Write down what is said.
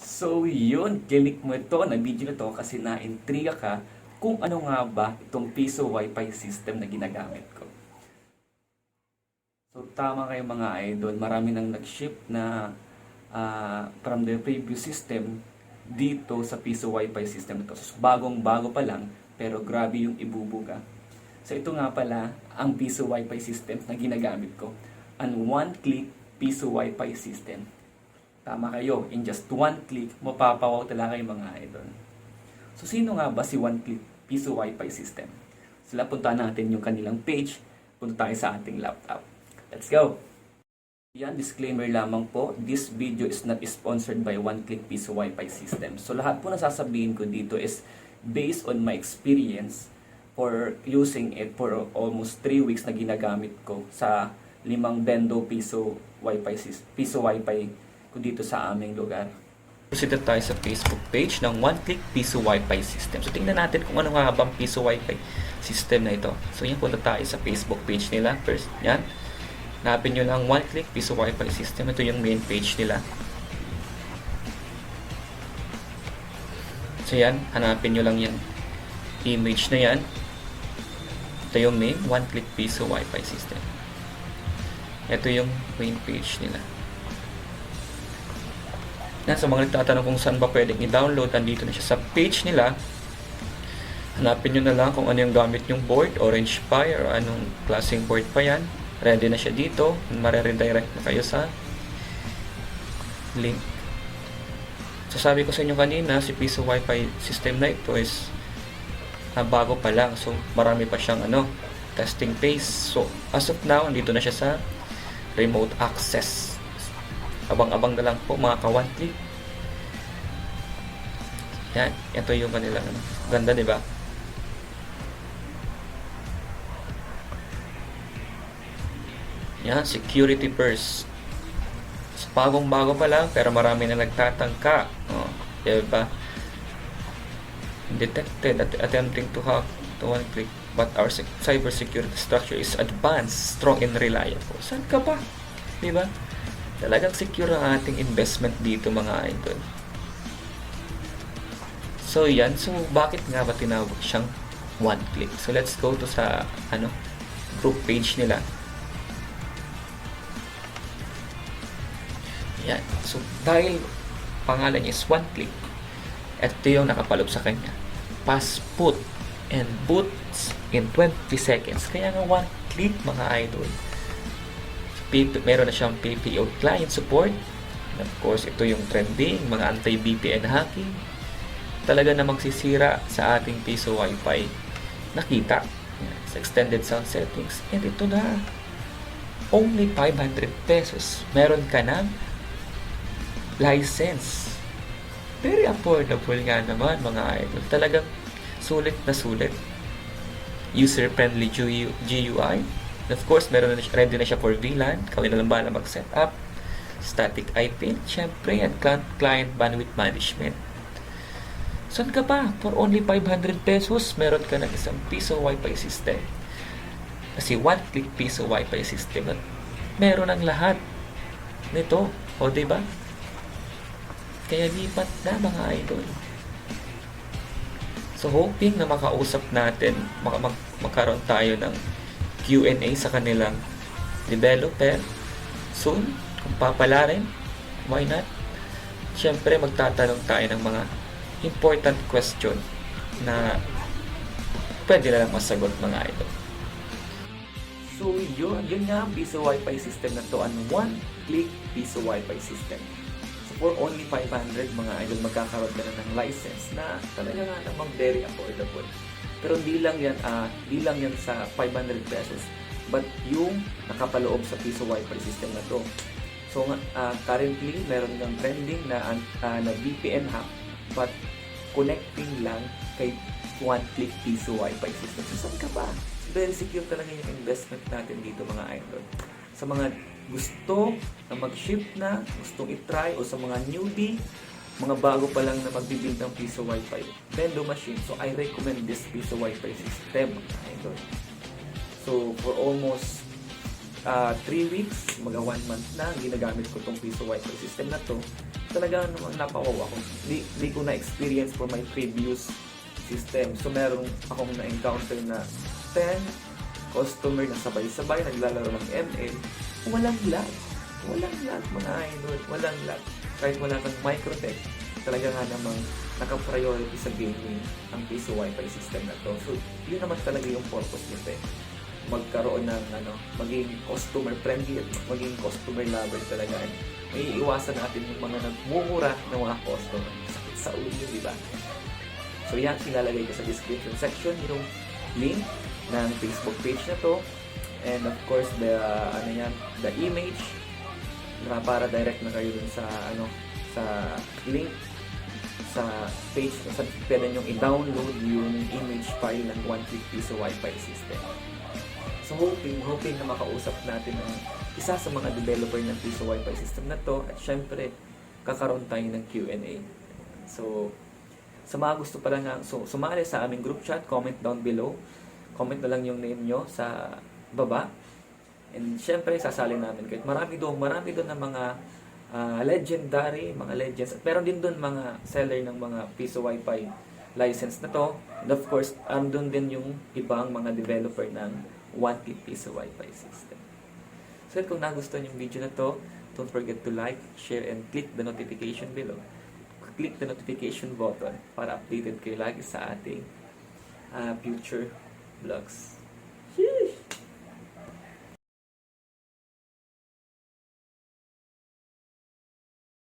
So yun, click mo ito na video na to kasi na-intriga ka kung ano nga ba itong Piso Wi-Fi system na ginagamit ko. So tama kayo mga idol, marami nang nag-shift na from the previous system dito sa Piso Wi-Fi system ito. So bagong-bago pa lang pero grabe yung ibubuga. So ito nga pala ang Piso Wi-Fi system na ginagamit ko. Ang one-click Piso Wi-Fi system. Tama kayo, in just one click, mapapawaw talaga kayo mga idol. So sino nga ba si One Click Piso Wi-Fi System? Sila, puntahan natin yung kanilang page, punta tayo sa ating laptop. Let's go! Yan, disclaimer lamang po, this video is not sponsored by One Click Piso Wi-Fi System. So lahat po na sasabihin ko dito is based on my experience for using it for almost 3 weeks na ginagamit ko sa 5 Bendo Piso Wi-Fi ko dito sa aming lugar. Proceed tayo sa Facebook page ng One Click Piso Wi-Fi System. So tingnan natin kung ano nga bang Piso Wi-Fi system na ito. So yan, punta tayo sa Facebook page nila. First, yan. Hanapin nyo lang One Click Piso Wi-Fi System. Ito yung main page nila. So yan, hanapin nyo lang yung image na yan. Ito yung main One Click Piso Wi-Fi System. Ito yung main page nila. Yan, sa mga nagtatanong kung saan ba pwedeng i-download, andito na siya sa page nila. Hanapin nyo na lang kung ano yung gamit yung board, Orange Pi or anong klaseng board pa yan. Ready na siya dito. Mare-redirect na kayo sa link. So sabi ko sa inyo kanina, si Piso Wi-Fi system na ito is bago pa lang. So marami pa siyang testing phase. So as of now, andito na siya sa remote access. Abang-abang na lang po mga ka-one click. Yan, ito yung kanilang ganda, di ba? Yan, security first. So, bagong-bago pa lang pero marami na nagtatangka. Oh, di ba? Detected attempting to hack to one click, but our cyber security structure is advanced, strong and reliable. Saan ka ba? Di ba? Talagang secure ang ating investment dito mga idol. So yan, so bakit nga ba tinawag siyang one click? So let's go to sa group page nila. Yan. So dahil pangalan niya is one click, ito yung nakapaloob sa kanya. Pass, put, and boots in 20 seconds. Kaya nga one click mga idol. Meron na siyang PPO client support. And of course, ito yung trending, mga anti-VPN hacking. Talaga na magsisira sa ating Piso Wi-Fi. Nakita. Sa extended sound settings. And ito na. Only 500 pesos. Meron ka ng license. Very affordable nga naman mga idol. Talagang sulit na sulit. User-friendly GUI. Of course, ready na siya for VLAN. Kawin na lang bala mag-set up. Static IP. Siyempre, at client bandwidth management. Saan ka pa? For only 500 pesos, meron ka ng isang Piso Wi-Fi system. Kasi one-click Piso Wi-Fi system. At meron ang lahat nito. O, diba? Kaya lipat na mga idol. So, hoping na makausap natin, magkaroon tayo ng Q&A sa kanilang developer soon. Kung papala rin, why not? Siyempre, magtatanong tayo ng mga important question na pwede na lang masagot mga idol. So, yun nga ang Piso Wi-Fi system na to. Ang one-click Piso Wi-Fi system. So, for only 500 mga idol, magkakaroon ka na ng license na talaga nga namang very affordable. Pero di lang yan sa 500 pesos. But yung nakapaloob sa Piso Wi-Fi system na to. So currently, meron ng trending na VPN hack, but connecting lang kay one-click Piso Wi-Fi system. So saan ka ba? Very secure talaga yung investment natin dito mga idol. Sa mga gusto na mag-shift na, gustong i-try, o sa mga newbie, mga bago pa lang na magbibuild ng Piso Wi-Fi Bendo machine. So, I recommend this Piso Wi-Fi system. So, for almost 3 weeks, 1 month na, ginagamit ko itong Piso Wi-Fi system na to. talaga namang napawaw ako. Di ko na-experience for my previous system. So meron akong na-encounter na 10 customer na sabay-sabay naglalaro ng ML. Walang lag. Walang lag mga idol. Walang lag. Kahit wala kang Microtech, talaga nga namang naka-priority sa gaming ang piso Wi-Fi system na to. So yun naman talaga yung purpose nito eh. Magkaroon ng maging customer friendly at maging customer lover talaga. May iiwasan natin yung mga nagmumura ng mga customer. Sakit sa ulo, di ba? So yan, silalagay ko sa description section yung link ng Facebook page na to. And of course, the image para direct na kayo dun sa sa link sa page sa pwede nyo i-download yung image file ng 150 piso Wi-Fi system. So hoping na makausap natin ang isa sa mga developer ng piso Wi-Fi system na to at syempre kakaroon tayo ng Q&A. So sa mga gusto pala nga sumali sa aming group chat, comment down below. Comment na lang yung name nyo sa baba. And syempre sasali namin kahit marami doon ng mga legendary, mga legends. At meron din doon mga seller ng mga piso Wi-Fi license na to. And of course, doon din yung ibang mga developer ng 1 piso Wi-Fi system. So kung nagustuhan yung video na to, don't forget to like, share, and click the notification below. Click the notification button para updated kayo lagi sa ating future vlogs.